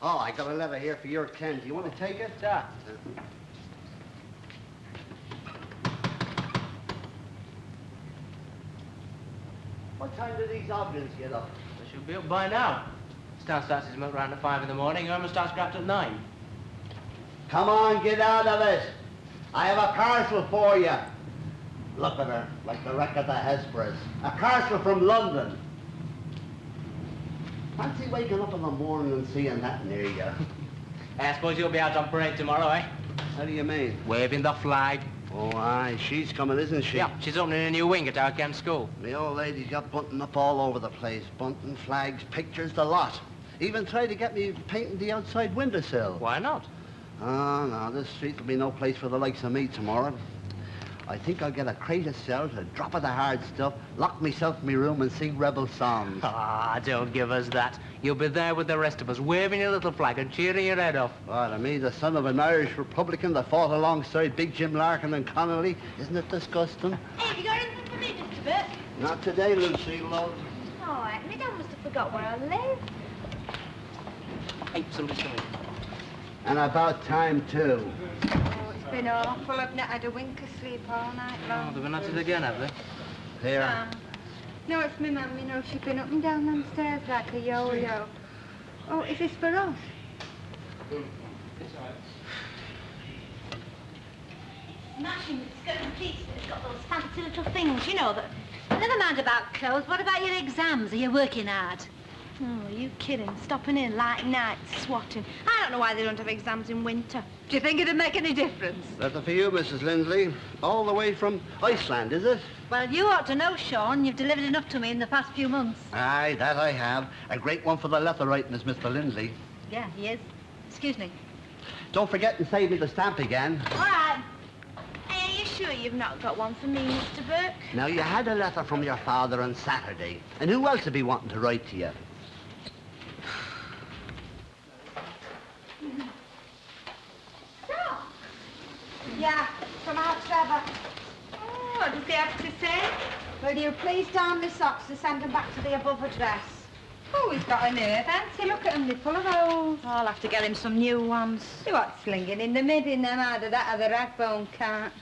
Oh, I got a letter here for your Ken. Do you want to take it? Yeah. What time do these ovens get up? They should be up by now. Stan starts his milk round at 5 in the morning. Irma starts graft at 9. Come on, get out of it. I have a parcel for you. Look at her, like the wreck of the Hesperus. A parcel from London. Fancy waking up in the morning and seeing that near you. I suppose you'll be out on parade tomorrow, eh? How do you mean? Waving the flag. Oh, aye, she's coming, isn't she? Yeah, she's opening a new wing at our Kent school. The old lady's got bunting up all over the place. Bunting, flags, pictures, the lot. Even tried to get me painting the outside windowsill. Why not? Oh, no, this street will be no place for the likes of me tomorrow. I think I'll get a crate of salt, a drop of the hard stuff, lock myself in my room and sing rebel songs. Ah, don't give us that. You'll be there with the rest of us, waving your little flag and cheering your head off. Oh, to me, the son of an Irish Republican that fought alongside Big Jim Larkin and Connolly, isn't it disgusting? Hey, have you got anything for me, Mr. Burke? Not today, Lucille, love. Oh, my dad must have forgot where I live. Hey, somebody's coming. And about time, too. Oh, it's been awful. I've not had a wink of sleep all night long. Oh, they've been at it again, have they? Here. No, it's my mum, you know. She's been up and down them stairs like a yo-yo. Oh, is this for us? Smashing the skirt and piece. It's got those fancy little things, you know, that... Never mind about clothes. What about your exams? Are you working hard? Oh, are you kidding? Stopping in like nights, swatting. I don't know why they don't have exams in winter. Do you think it'd make any difference? Letter for you, Mrs. Lindley. All the way from Iceland, is it? Well, you ought to know, Sean. You've delivered enough to me in the past few months. Aye, that I have. A great one for the letter writing is Mr. Lindley. Yeah, he is. Excuse me. Don't forget to save me the stamp again. All right. Hey, are you sure you've not got one for me, Mr. Burke? Now, you had a letter from your father on Saturday. And who else would be wanting to write to you? Yeah, from our Trevor. Oh, what does he have to say? Will you please darn my socks and send them back to the above address? Oh, he's got a nerve, hasn't he? Look at him, they're full of holes. Oh, I'll have to get him some new ones. See what's slinging in the mid in them out of that other ragbone cart.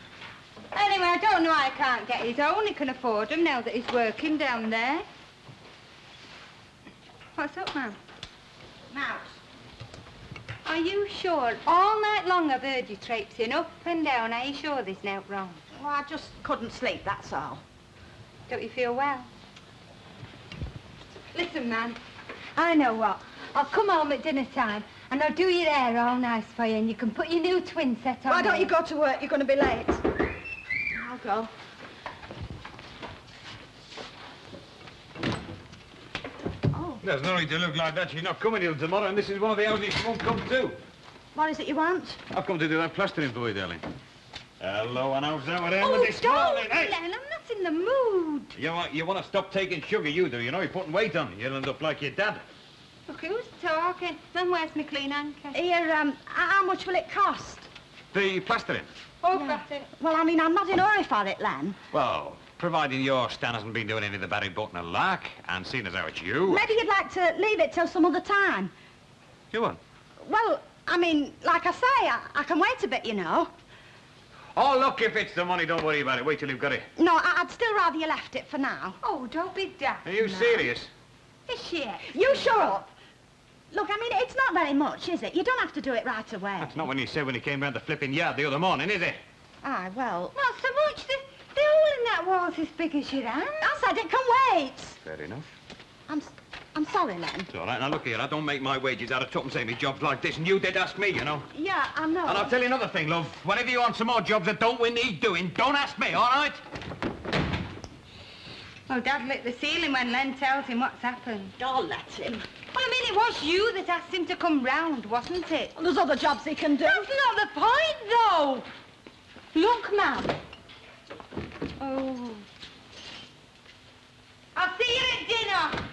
Anyway, I don't know why I can't get his own. He can afford them now that he's working down there. What's up, ma'am? Mouse. Are you sure? All night long I've heard you traipsing up and down. Are you sure there's no wrong? Well, I just couldn't sleep, that's all. Don't you feel well? Listen, man, I know what. I'll come home at dinner time and I'll do your hair all nice for you and you can put your new twin set on. Why don't you go to work? You're going to be late. I'll go. There's no need to look like that. She's not coming here tomorrow, and this is one of the houses she won't come to. What is it you want? I've come to do that plastering for you, darling. Hello, and how's that with Emma Oh, this don't, morning, eh? Len, I'm not in the mood. You want to stop taking sugar, you do. You know, you're putting weight on. You'll end up like your dad. Look, who's talking? Then where's my clean handkerchief? Here, how much will it cost? The plastering? Oh, got it. Well, I mean, I'm not in a hurry for it, Len. Well, providing your Stan hasn't been doing any of the Barry Button or lark, and seeing as how it's you... Maybe you'd like to leave it till some other time. You want? Well, I mean, like I say, I can wait a bit, you know. Oh, look, if it's the money, don't worry about it. Wait till you've got it. No, I'd still rather you left it for now. Oh, don't be daft. Are you serious? Is she? You shut up. Look, I mean, it's not very much, is it? You don't have to do it right away. That's not what he said when he came round the flipping yard the other morning, is it? Aye, well... Not so much. The hole in that wall's as big as your hand. I said it can wait. Fair enough. I'm sorry, Len. It's all right. Now, look here. I don't make my wages out of tuppence amy jobs like this, and you did ask me, you know. Yeah, I know. And I'll tell you another thing, love. Whenever you want some more jobs that don't need doing, don't ask me, all right? Well, Dad lit the ceiling when Len tells him what's happened. Don't let him. Well, I mean, it was you that asked him to come round, wasn't it? There's other jobs he can do. That's not the point, though. Look, ma'am. Oh. I'll see you at dinner.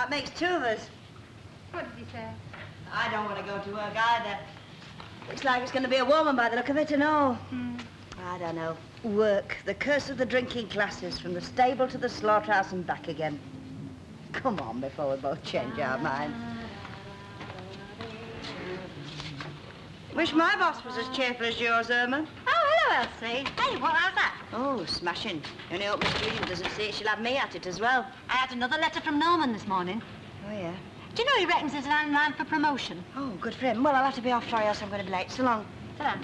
That makes two of us. What did he say? I don't want to go to work either. Looks like it's going to be a woman by the look of it and all. I don't know. Work, the curse of the drinking classes, from the stable to the slaughterhouse and back again. Come on before we both change our minds. Wish my boss was as cheerful as yours, Irma. Oh, hello, Elsie. Hey, what was that? Oh, smashing. Only hope Miss Julian doesn't see it. She'll have me at it as well. I had another letter from Norman this morning. Oh, yeah? Do you know he reckons there's an line for promotion? Oh, good for him. Well, I'll have to be off, Florrie, else I'm going to be late. So long. Ta-da.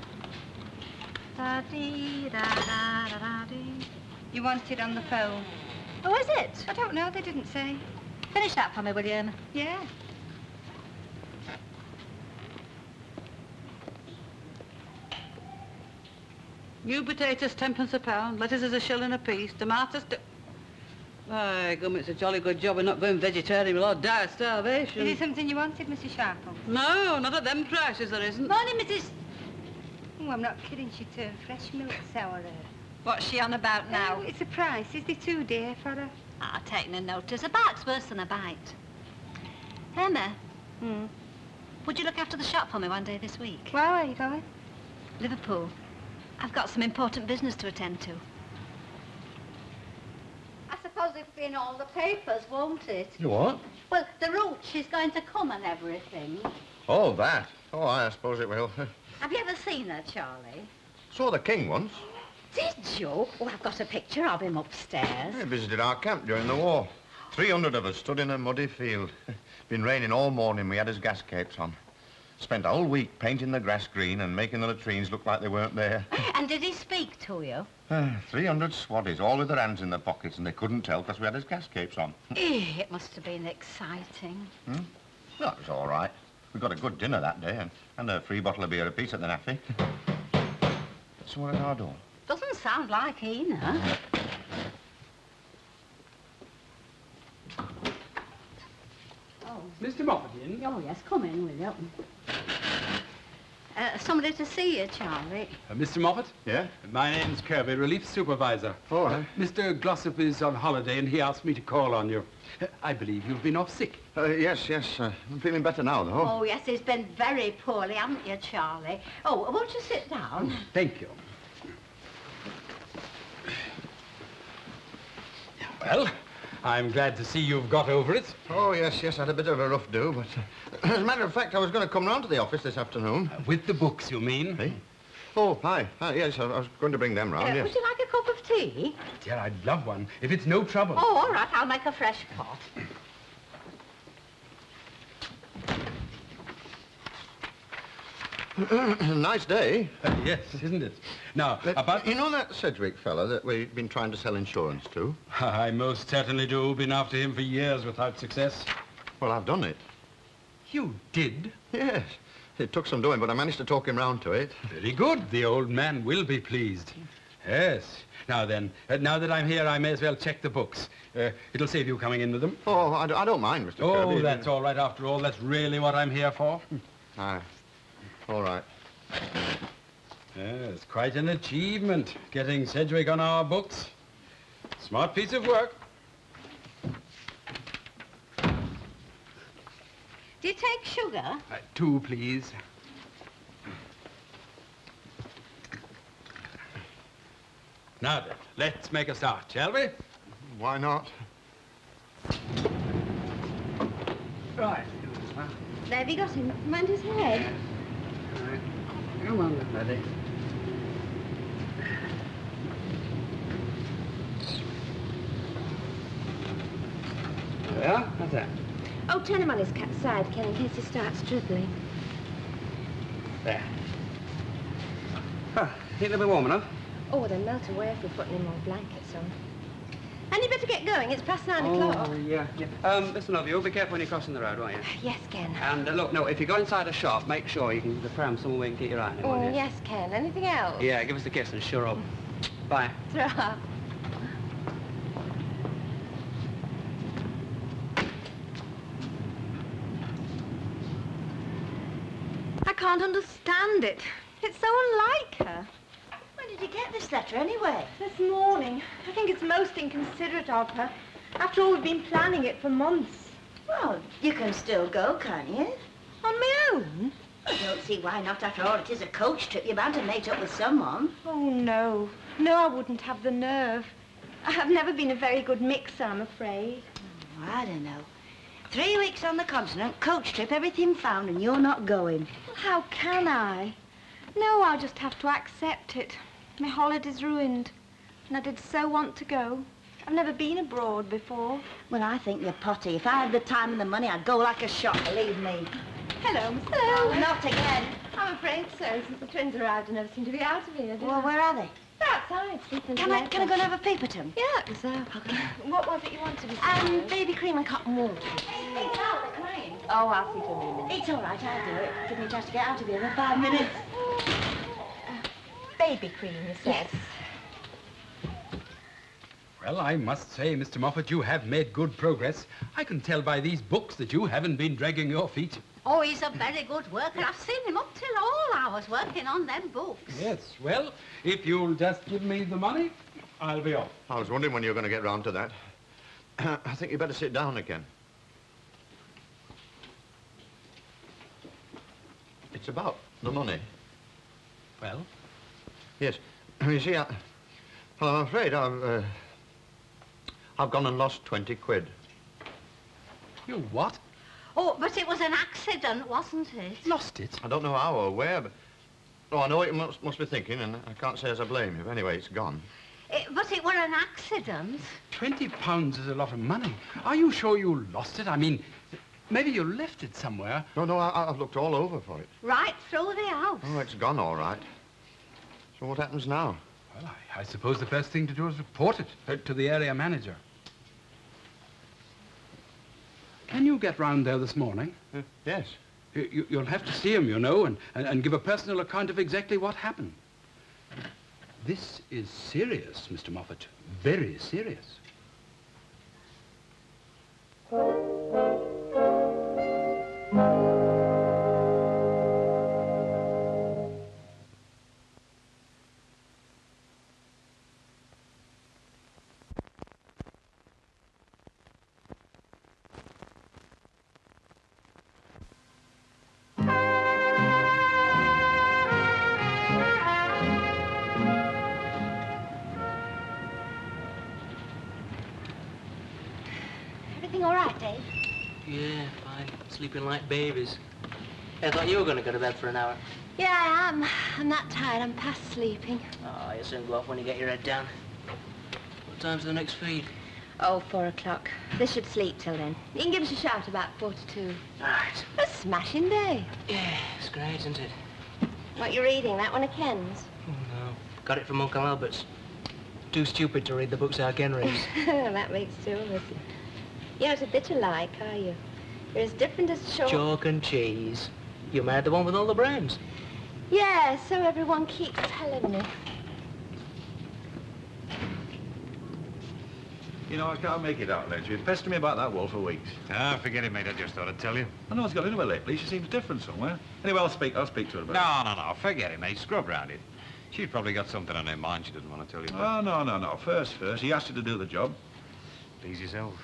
Da-dee-da-da-da-dee. You want it on the phone? Oh, is it? I don't know. They didn't say. Finish that for me, will you, Irma? Yeah. New potatoes, 10p a pound. Lettuces a shilling apiece. Tomatoes... Aye, gum, it's a jolly good job we're not going vegetarian. We'll all die of starvation. Is it something you wanted, Mrs. Sharple? No, not at them prices, there isn't. Morning, Mrs... Oh, I'm not kidding. She turned fresh milk sour. What's she on about now? Oh, it's a price. Is it too dear for her? Ah, taking a notice. A bark's worse than a bite. Irma, would you look after the shop for me one day this week? Where are you going? Liverpool. I've got some important business to attend to. I suppose it'll be in all the papers, won't it? You what? Well, the Roache is going to come and everything. Oh, that. Oh, I suppose it will. Have you ever seen her, Charlie? Saw the king once. Did you? Oh, I've got a picture of him upstairs. He visited our camp during the war. 300 of us stood in a muddy field. Been raining all morning. We had his gas capes on. Spent a whole week painting the grass green and making the latrines look like they weren't there. And did he speak to you? 300 swaddies, all with their hands in their pockets, and they couldn't tell because we had his gas capes on. It must have been exciting. Well, it was all right. We got a good dinner that day and a free bottle of beer apiece at the naffy. Someone at our door. Doesn't sound like Ina. Mr. Moffat in? Oh, yes, come in, will you? Somebody to see you, Charlie. Mr. Moffat? Yeah? My name's Kirby, relief supervisor. All right. Mr. Glossop is on holiday and he asked me to call on you. I believe you've been off sick. Yes. I'm feeling better now, though. Oh, yes, he's been very poorly, haven't you, Charlie? Oh, won't you sit down? Thank you. Well, I'm glad to see you've got over it. Oh, yes, I had a bit of a rough do, but as a matter of fact, I was going to come round to the office this afternoon. With the books, you mean? Hey? Oh, hi. Yes, I was going to bring them round, yes. Would you like a cup of tea? Dear, I'd love one, if it's no trouble. Oh, all right, I'll make a fresh pot. Nice day. Yes, isn't it? Now, about... You know that Sedgwick fella that we've been trying to sell insurance to? I most certainly do. Been after him for years without success. Well, I've done it. You did? Yes. It took some doing, but I managed to talk him round to it. Very good. The old man will be pleased. Yes. Now then, now that I'm here, I may as well check the books. It'll save you coming in with them. Oh, I don't mind, Mr. Kirby. Oh, that's all right after all. That's really what I'm here for. Aye. All right. It's quite an achievement, getting Sedgwick on our books. Smart piece of work. Do you take sugar? 2, please. Now then, let's make a start, shall we? Why not? Right. There, have you got him? Mind his head? Right. Come on, laddie. There we are. That's that. Oh, turn him on his side, Ken, in case he starts dribbling. There. Think they'll be warm enough? Oh, they'll melt away if we're putting in more blankets on. And you better get going. It's past 9 o'clock. Oh, yeah. Listen, love, you'll be careful when you're crossing the road, won't you? Yes, Ken. And look, no, if you go inside a shop, make sure you can get the pram somewhere where you can keep your eye on it, won't you? Yes, Ken. Anything else? Yeah, give us a kiss and shut up. Bye. Ta-ra. I can't understand it. It's so unlike her. When did you get this letter, anyway? This morning. I think it's most inconsiderate of her. After all, we've been planning it for months. Well, you can still go, can't you? On my own? I don't see why not. After all, it is a coach trip. You're bound to mate up with someone. Oh, no. No, I wouldn't have the nerve. I've never been a very good mixer, I'm afraid. Oh, I don't know. 3 weeks on the continent, coach trip, everything found, and you're not going. Well, how can I? No, I'll just have to accept it. My holiday's ruined, and I did so want to go. I've never been abroad before. Well, I think you're potty. If I had the time and the money, I'd go like a shot, believe me. Hello, Miss Hello. Not again. I'm afraid so. Since the twins arrived, I never seem to be out of here, do Well, where are they? They're outside, sleeping. Can I go and have a peep at them? Yeah, it was okay. What was it you wanted, Miss Baby cream and cotton wool. Hey, Carl, they're crying. Oh, I'll see them in a minute. It's all right, I'll do it. Give me a chance to get out of here in 5 minutes. Baby cream, you said? Yes. Well, I must say, Mr. Moffat, you have made good progress. I can tell by these books that you haven't been dragging your feet. Oh, he's a very good worker. I've seen him up till all hours working on them books. Yes, well, if you'll just give me the money, I'll be off. I was wondering when you were going to get round to that. I think you better sit down again. It's about the money. Well? Yes. You see, well, I'm afraid I've gone and lost 20 quid. You what? Oh, but it was an accident, wasn't it? Lost it? I don't know how or where, but... Oh, I know what you must be thinking, and I can't say as I blame you. But anyway, it's gone. But it were an accident. £20 is a lot of money. Are you sure you lost it? I mean, maybe you left it somewhere. No, I've looked all over for it. Right through the house. Oh, it's gone all right. So what happens now? Well, I suppose the first thing to do is report it to the area manager. Can you get round there this morning? Yes. You'll have to see him, you know, and give a personal account of exactly what happened. This is serious, Mr. Moffat. Very serious. Everything all right, Dave? Yeah, fine. Sleeping like babies. I thought you were going to go to bed for an hour. Yeah, I am. I'm that tired, I'm past sleeping. Oh, you'll soon go off when you get your head down. What time's the next feed? Oh, 4 o'clock. They should sleep till then. You can give us a shout about 4 to 2. Right. A smashing day. Yeah, it's great, isn't it? What you reading? That one of Ken's? Oh, no. Got it from Uncle Albert's. Too stupid to read the books our Ken reads. That makes 2 of us. You're not a bit alike, are you? You're as different as chalk. Chalk and cheese. You married the one with all the brains. Yeah, so everyone keeps telling me. You know, I can't make it out, Ledger. You've pestered me about that wall for weeks. Ah, forget it, mate. I just thought I'd tell you. I know what's got into her lately. She seems different somewhere. Anyway, I'll speak to her about it. No. Forget it, mate. Scrub round it. She's probably got something on her mind she doesn't want to tell you about. Oh, no. First. He asked you to do the job. Please yourself.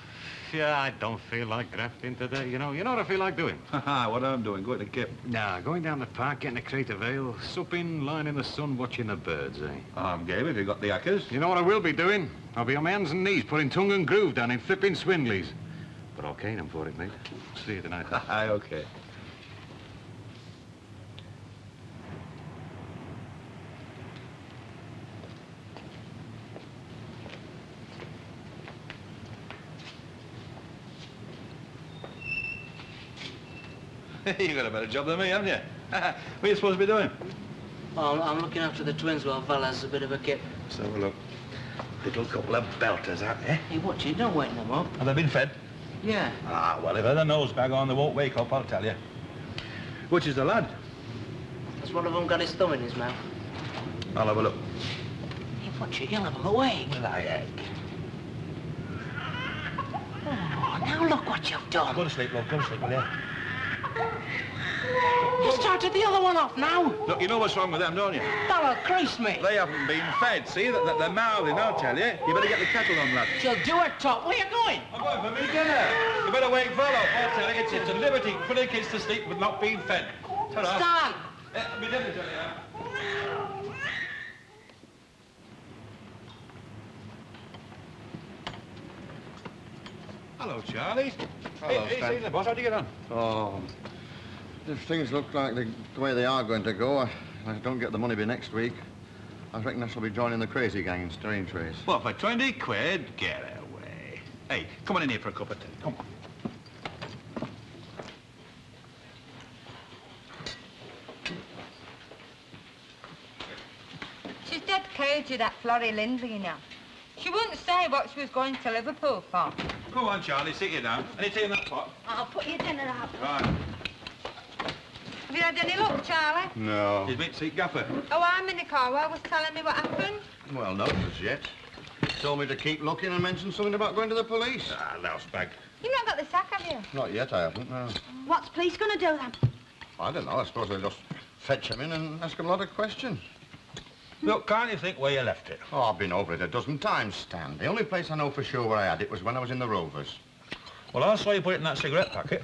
Yeah, I don't feel like grafting today, you know. You know what I feel like doing? Haha, what I'm doing, going to Kip. Nah, going down the park, getting a crate of ale, supping, lying in the sun, watching the birds, eh? I'm game if you got the hackers. You know what I will be doing? I'll be on my hands and knees, putting tongue and groove down in flipping Swindleys. But I'll cane 'em for it, mate. See you tonight. Aye, okay. You got a better job than me, haven't you? What are you supposed to be doing? Oh, I'm looking after the twins while Val has a bit of a kip. Let's have a look. Little couple of belters, aren't they? Hey, watch it. Don't wake them up. Have they been fed? Yeah. Ah, well, if they're the nose bag on, they won't wake up, I'll tell you. Which is the lad? Has one of them got his thumb in his mouth? I'll have a look. Hey, watch it. You'll have them awake. Will I, egg? Oh, now look what you've done. Go to sleep, love. Go to sleep, will you? You started the other one off now. Look, you know what's wrong with them, don't you? That'll crease me. They haven't been fed, see? They're mouthing, I'll tell you. You better get the kettle on, lad. She'll do it, Top. Where you going? I'm going for me dinner. You better wake well up, I'll tell you. It's a liberty for the kids to sleep with not being fed. Ta-ra. Stan! Me dinner, tell you. Hello, Charlie. Hello, Hey, Stan. seen the boss. How'd you get on? Oh, if things look like the way they are going to go, I don't get the money by next week. I reckon I shall be joining the crazy gang in stirring trays. What, for 20 quid? Get away. Hey, come on in here for a cup of tea. Come on. She's dead cagey, that Florrie Lindley, you know. She wouldn't say what she was going to Liverpool for. Go on, Charlie, sit you down. Any tea in that pot? I'll put your dinner out. Right. Have you had any luck, Charlie? No. He's been to see Gaffer. Oh, I'm in the Corwell was telling me what happened. Well, not as yet. He told me to keep looking and mentioned something about going to the police. Ah, louse bag. You've not got the sack, have you? Not yet, I haven't, no. What's police going to do then? I don't know. I suppose they'll just fetch him in and ask him a lot of questions. Look, can't you think where you left it? Oh, I've been over it a dozen times, Stan. The only place I know for sure where I had it was when I was in the Rovers. Well, I saw you put it in that cigarette packet.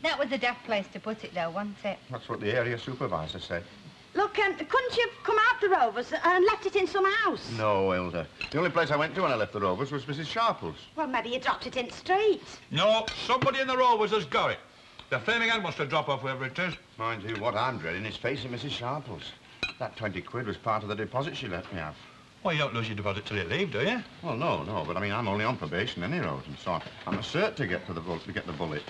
That was a daft place to put it, though, wasn't it? That's what the area supervisor said. Look, couldn't you have come out the Rovers and left it in some house? No, Hilda. The only place I went to when I left the Rovers was Mrs. Sharple's. Well, maybe you dropped it in the street. No, somebody in the Rovers has got it. The flaming hand wants to drop off wherever it is. Mind you, what I'm dreading is facing Mrs. Sharple's. That 20 quid was part of the deposit she let me have. Well, you don't lose your deposit till you leave, do you? Well, no, but I mean, I'm only on probation any road, and so I'm a cert to get to the get the bullet.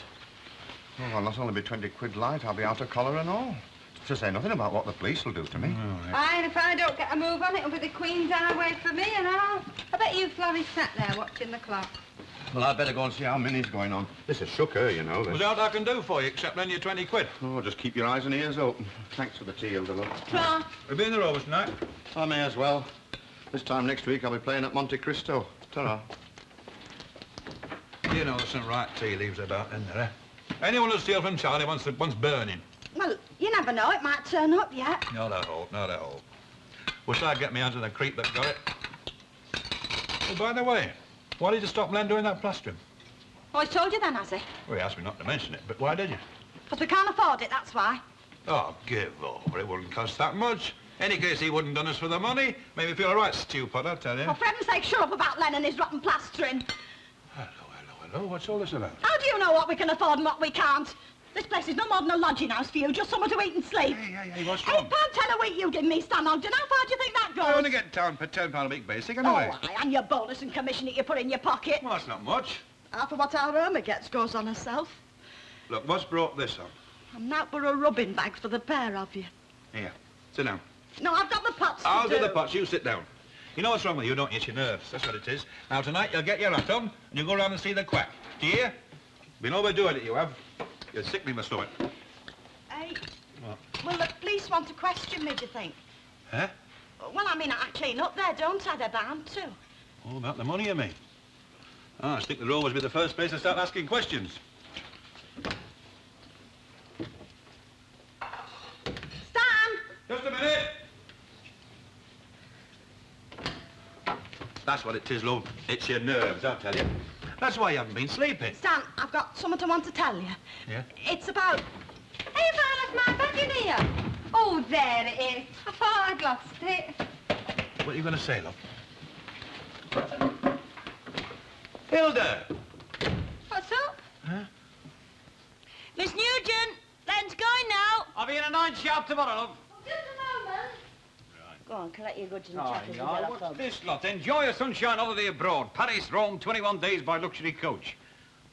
Oh, I'll not only be 20 quid light, I'll be out of collar and all. To say nothing about what the police will do to me. Aye, and if I don't get a move on, it'll be the Queen's highway for me and all. I bet you Florrie sat there watching the clock. Well, I'd better go and see how Minnie's going on. This has shook her, you know. There's aught I can do for you except lend you 20 quid. Oh, just keep your eyes and ears open. Thanks for the tea, Hilda, look. Try. We'll be in the Rovers tonight. I may as well. This time next week, I'll be playing at Monte Cristo. Ta-ra. You know there's some right tea leaves about, isn't there, eh? Anyone who steals from Charlie wants burning. Well, you never know. It might turn up yet. Not a hope, not a hope. Wish I'd get me hands on the creep that got it. Oh, by the way, why did you stop Len doing that plastering? Oh, I told you then, has he? Well, he asked me not to mention it, but why did you? Because we can't afford it, that's why. Oh, give over. It wouldn't cost that much. Any case, he wouldn't done us for the money. Made me feel all right, stewpot, I tell you. Oh, for heaven's sake, shut up about Len and his rotten plastering. Hello. What's all this about? How do you know what we can afford and what we can't? This place is no more than a lodging house for you, just somewhere to eat and sleep. Hey, what's wrong? £8.10 a week you give me, Stan Ogden. How far do you think that goes? I only get down for £10 a week basic, anyway. Oh, aye, and your bonus and commission that you put in your pocket. Well, that's not much. Half of what our Irma gets goes on herself. Look, what's brought this on? I'm now for a rubbing bag for the pair of you. Here, sit down. No, I've got the pots I'll to do the pots, you sit down. You know what's wrong with you, don't you? It's your nerves, that's what it is. Now, tonight, you'll get your hat on, and you'll go round and see the quack. Do you hear? Been overdoing it, you have. You'll sick me, my stomach. Hey, What? will the police want to question me, do you think? Huh? Well, I mean, I clean up there, don't I? They're bound to. Oh, about the money, you mean? Ah, I think the Rovers will be the first place to start asking questions. Stan! Just a minute. That's what it is, love. It's your nerves, I'll tell you. That's why you haven't been sleeping. Stan, I've got something I want to tell you. Yeah? It's about... Hey, if I left my bag in here. Oh, there it is. I thought I'd lost it. What are you going to say, love? Hilda! What's up? Huh? Miss Nugent, Len's going now. I'll be in a 9 sharp tomorrow, love. Just a moment. Go on, collect your goods and Oh, check as we yeah, get our what's club. this lot? Enjoy a sunshine holiday abroad. Paris, Rome, 21 days by luxury coach.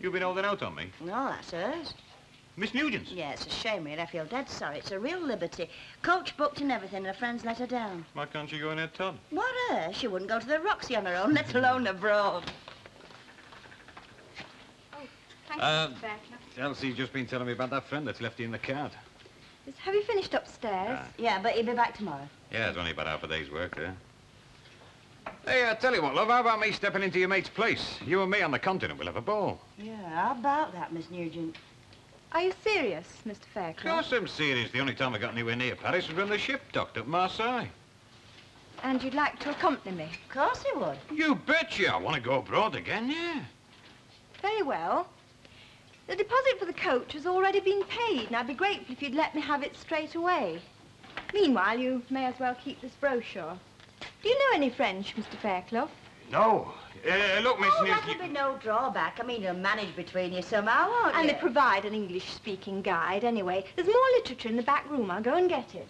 You've been holding out on me. No, that's hers. Miss Nugent's? Yeah, it's a shame, really. I feel dead sorry. It's a real liberty. Coach booked and everything, and her friends let her down. Why can't you go in her tub? What her? She wouldn't go to the Roxy on her own, let alone abroad. Thank you, Mr. Beckner. Elsie's just been telling me about that friend that's left you in the cart. Have you finished upstairs? Yeah, but he'll be back tomorrow. Yeah, it's only about half a day's work there. Hey, I tell you what, love, how about me stepping into your mate's place? You and me on the continent, we'll have a ball. Yeah, how about that, Miss Nugent? Are you serious, Mr. Of Fairclough? course I'm serious. The only time I got anywhere near Paris was when the ship docked at Marseille. And you'd like to accompany me? Of course he would. You betcha. I want to go abroad again, yeah. Very well. The deposit for the coach has already been paid, and I'd be grateful if you'd let me have it straight away. Meanwhile, you may as well keep this brochure. Do you know any French, Mr. Fairclough? No. Look, Miss Oh, News... that'll be no drawback. I mean, you'll manage between you somehow, won't And you? they provide an English-speaking guide, anyway. There's more literature in the back room. I'll go and get it.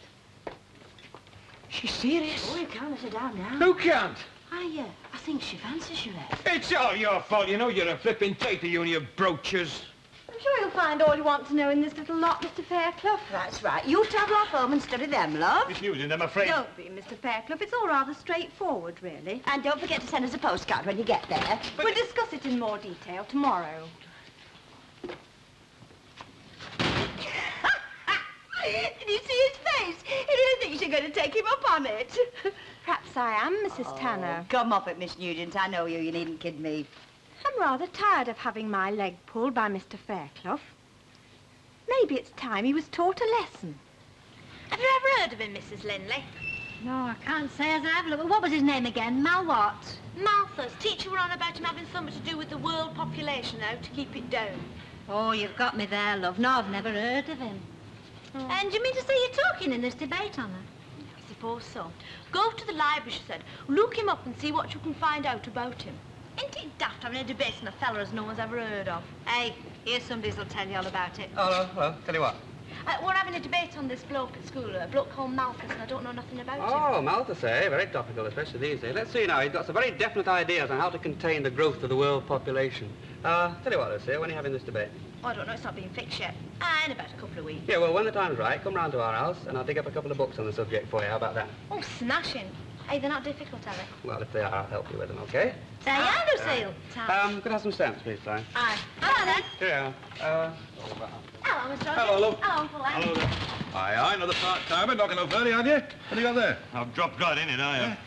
She's serious? Oh, you can't let her down now. Who can't? I think she fancies you, Ed. It's all your fault. You know you're a flipping tater, you and your brochures. I'm sure you'll find all you want to know in this little lot, Mr. Fairclough. That's right. You travel off home and study them, love. Miss Newton, I'm afraid... Don't be, Mr. Fairclough. It's all rather straightforward, really. And don't forget to send us a postcard when you get there. We'll discuss it in more detail tomorrow. Did you see his face? He really thinks you're going to take him up on it. Perhaps I am, Mrs. Tanner. Come off it, Miss Nugent. I know you. You needn't kid me. I'm rather tired of having my leg pulled by Mr. Fairclough. Maybe it's time he was taught a lesson. Have you ever heard of him, Mrs. Linley? No, I can't say as I have. Look, what was his name again? Mal what? Malthus. Teacher were on about him having something to do with the world population now to keep it down. Oh, you've got me there, love. No, I've never heard of him. Oh. And do you mean to say you're talking in this debate, Anna? I suppose so. Go to the library, she said. Look him up and see what you can find out about him. Ain't it daft having a debate on a fella as no one's ever heard of? Hey, here's somebody's will tell you all about it. Hello. Tell you what. We're having a debate on this bloke at school, a bloke called Malthus, and I don't know nothing about him. Oh, Malthus, eh? Very topical, especially these days. Let's see now. He's got some very definite ideas on how to contain the growth of the world population. Tell you what, Lucille, when are you having this debate? Oh, I don't know, it's not been fixed yet. In about a couple of weeks. Yeah, well, when the time's right, come round to our house and I'll dig up a couple of books on the subject for you. How about that? Oh, smashing. Hey, they're not difficult, are they? Well, if they are, I'll help you with them, OK? Say yeah, Lucille. Could I have some stamps, please, Si? Aye. Hello, then. Cheerio. Hello, Mr. Hello, love. Hello, Uncle Ed. Hello there. Aye, another part-timer, knocking up early, aren't you? What have you got there? I've dropped right in it, I have.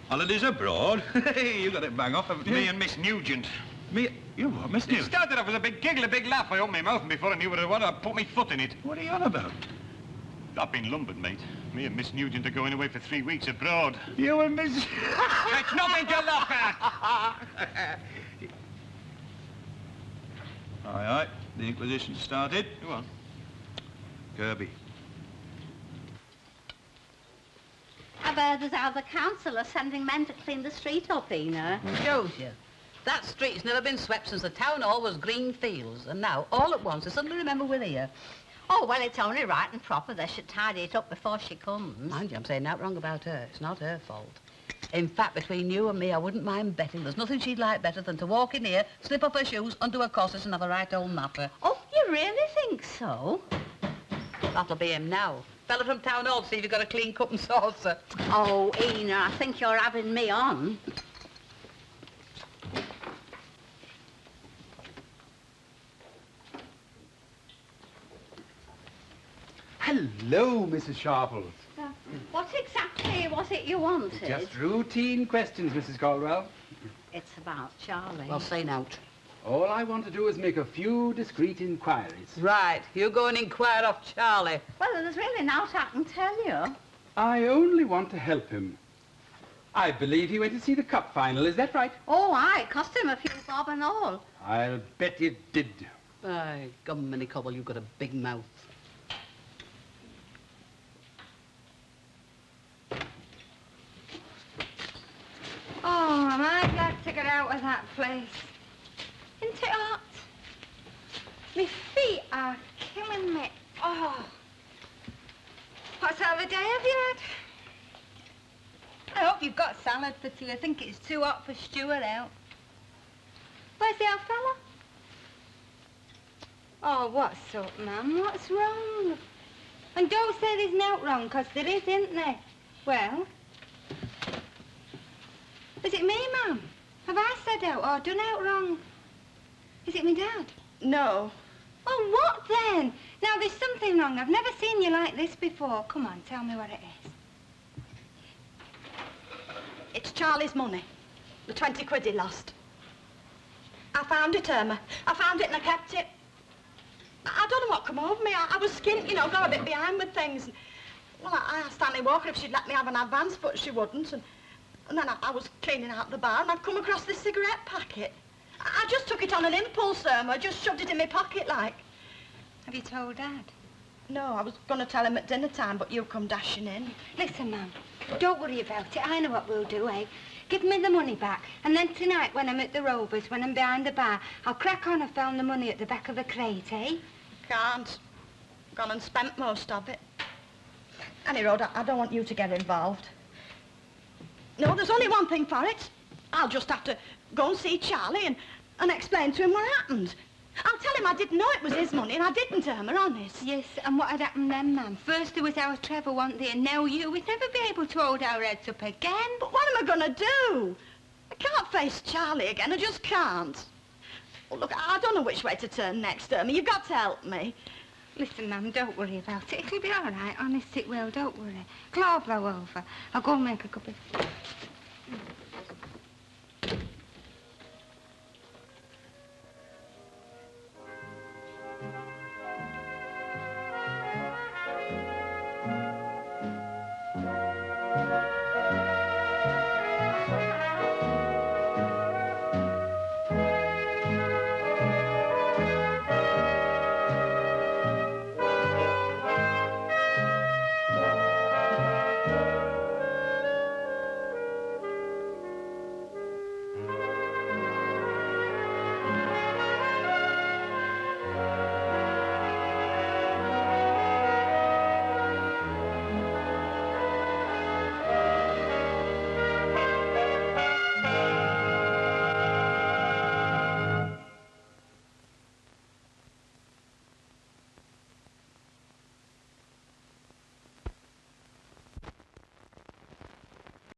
Holidays abroad? Hey, you got it bang off, haven't you? Me and Miss Nugent. Me? You what, Miss It News? started off as a big giggle, a big laugh. I opened my mouth, and before I knew what it was, I put my foot in it. What are you on about? I've been lumbered, mate. Me and Miss Nugent are going away for 3 weeks abroad. You and Miss... It's nothing to laugh at. Aye. The Inquisition started. Go on. Kirby. I've heard there's how the council are sending men to clean the street up, Ina. Shows you. That street's never been swept since the town hall was green fields, and now, all at once, they suddenly remember we're here. Oh, well, it's only right and proper they should tidy it up before she comes. Mind you, I'm saying that wrong about her. It's not her fault. In fact, between you and me, I wouldn't mind betting there's nothing she'd like better than to walk in here, slip off her shoes, undo her corsets, and have a right old napper. Oh, you really think so? That'll be him now. Fella from town hall to see if you've got a clean cup and saucer. Oh, Ina, I think you're having me on. Hello, Mrs. Sharples. What exactly was it you wanted? Just routine questions, Mrs. Caldwell. It's about Charlie. Well, say nought. All I want to do is make a few discreet inquiries. Right, you go and inquire of Charlie. Well, there's really naught I can tell you. I only want to help him. I believe he went to see the cup final, is that right? Oh, aye, cost him a few bob and all. I'll bet it did. Aye, gummany cobble, you've got a big mouth. Oh, am I glad to get out of that place. Isn't it hot? My feet are killing me. Oh. What sort of a day have you had? I hope you've got salad for tea. I think it's too hot for Stuart out. Where's the old fella? Oh, what's up, ma'am? What's wrong? And don't say there's nought wrong, 'cause there is, isn't there? Well... Is it me, ma'am? Have I said out or done out wrong? Is it me dad? No. Oh, what then? Now, there's something wrong. I've never seen you like this before. Come on, tell me what it is. It's Charlie's money. The 20 quid he lost. I found it, Irma. I found it and I kept it. know, got a bit behind with things. Well, I asked Annie Walker if she'd let me have an advance, but she wouldn't. And then I was cleaning out the bar and I'd come across this cigarette packet. I just took it on an impulse, Irma. I just shoved it in my pocket, like. Have you told Dad? No, I was going to tell him at dinner time, but you come dashing in. Listen, Mum, don't worry about it. I know what we'll do, eh? Give me the money back, and then tonight, when I'm at the Rovers, when I'm behind the bar, I'll crack on and found the money at the back of the crate, eh? Can't. Gone and spent most of it. Any road, I don't want you to get involved. No, there's only one thing for it. I'll just have to go and see Charlie and explain to him what happened. I'll tell him I didn't know it was his money, and I didn't, Irma, honest. Yes, and what had happened then, Ma'am? First there was our Trevor, wasn't there, and now you. We'd never be able to hold our heads up again. But what am I going to do? I can't face Charlie again, I just can't. Well, look, I don't know which way to turn next, Irma. You've got to help me. Listen, Ma'am, don't worry about it. It'll be all right, honest it will, don't worry. It'll all blow over. I'll go and make a cup of...